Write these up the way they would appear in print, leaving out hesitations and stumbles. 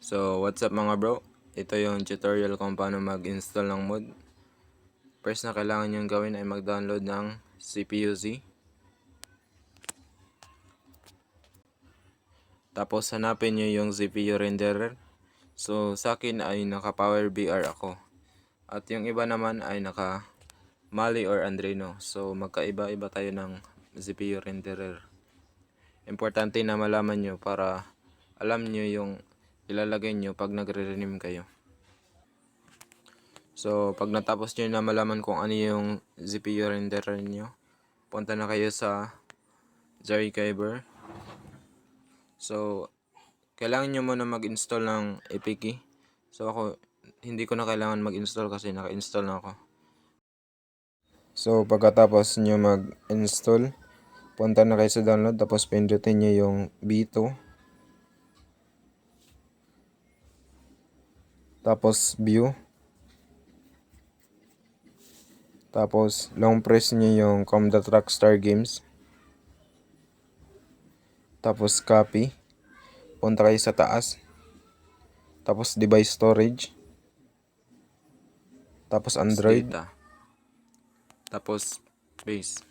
So, what's up mga bro? Ito yung tutorial kung paano mag-install ng mod. First na kailangan nyo gawin ay mag-download ng CPU-Z. Tapos hanapin nyo yung CPU renderer. So, sa akin ay naka PowerVR ako. At yung iba naman ay naka Mali or Adreno. So, magkaiba-iba tayo ng CPU renderer. Importante na malaman nyo para alam nyo yung ilalagay nyo pag nagre-renew kayo. So, pag natapos nyo na malaman kung ano yung CPU renderer nyo, punta na kayo sa Zarkyber. So, kailangan nyo muna mag-install ng APK. So, ako, hindi ko na kailangan mag-install kasi naka-install na ako. So, pagkatapos nyo mag-install, punta na kayo sa download, tapos pindutin nyo yung B2. Tapos view. Tapos long press nyo yung com.rockstar games. Tapos copy. Punta kayo sa taas. Tapos device storage. Tapos Android. Data. Tapos base.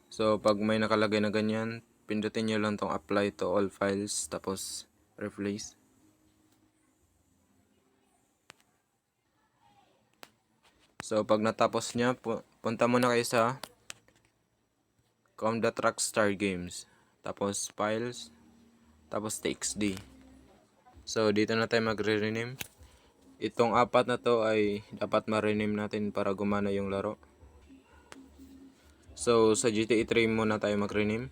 So pag may nakalagay na ganyan, pindutin nyo lang tong apply to all files. Tapos replace. So pag natapos nya, punta muna kayo sa com.rockstar games. Tapos files. Tapos txd. So dito na tayo magre-rename. Itong apat na to ay dapat ma-rename natin para gumana yung laro. So sa GTA 3 muna tayo mag-rename.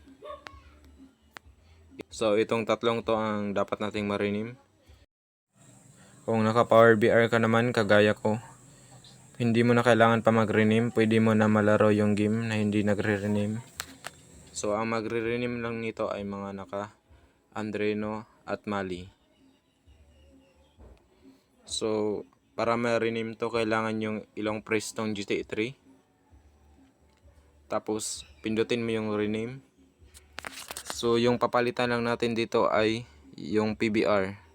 So itong tatlong to ang dapat nating ma-rename. Kung naka Power BR ka naman kagaya ko, hindi mo na kailangan pa mag-rename, pwede mo na malaro yung game na hindi nagre-rename. So ang magre-rename lang nito ay mga naka Andreno at Mali. So para ma-rename to kailangan yung ilong press tong GTA 3. Tapos pindutin mo yung rename. So yung papalitan lang natin dito ay yung PBR.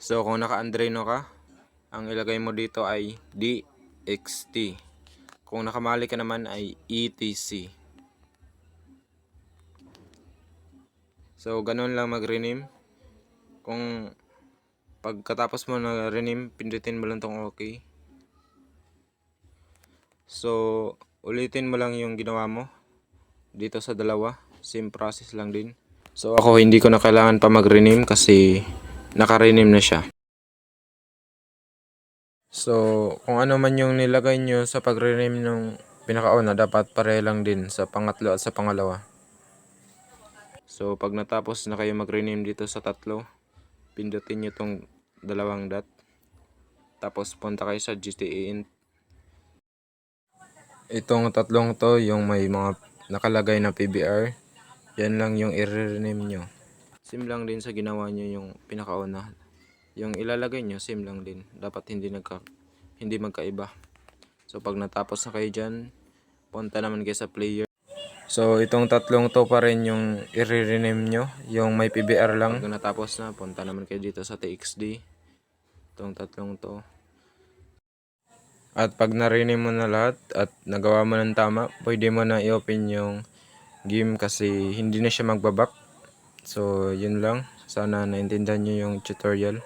So kung naka Andreno ka, ang ilagay mo dito ay DXT. Kung nakamali ka naman ay ETC. So ganun lang mag-rename. Kung pagkatapos mo na rename, pindutin mo lang tong OK. So ulitin mo lang yung ginawa mo dito sa dalawa. Same process lang din. So ako hindi ko na kailangan pa mag-rename kasi naka-rename na siya. So kung ano man yung nilagay nyo sa pag-rename ng pinakauna, dapat pare lang din sa pangatlo at sa pangalawa. So pag natapos na kayo mag-rename dito sa tatlo, pindutin nyo tong dalawang dot. Tapos punta kayo sa GTA Int. Itong tatlong to, yung may mga nakalagay na PBR, yan lang yung i-rename nyo. Same lang din sa ginawa nyo yung pinakauna. Yung ilalagay nyo, same lang din. Dapat hindi magkaiba. So pag natapos na kayo dyan, punta naman kayo sa player. So itong tatlong to pa rin yung i-rename nyo, yung may PBR lang. Pag natapos na, punta naman kayo dito sa TXD. Itong tatlong to. At pag na-rename mo na lahat at nagawa mo ng tama, pwede mo na i-open yung game kasi hindi na siya magbaback. So yun lang. Sana naintindihan nyo yung tutorial.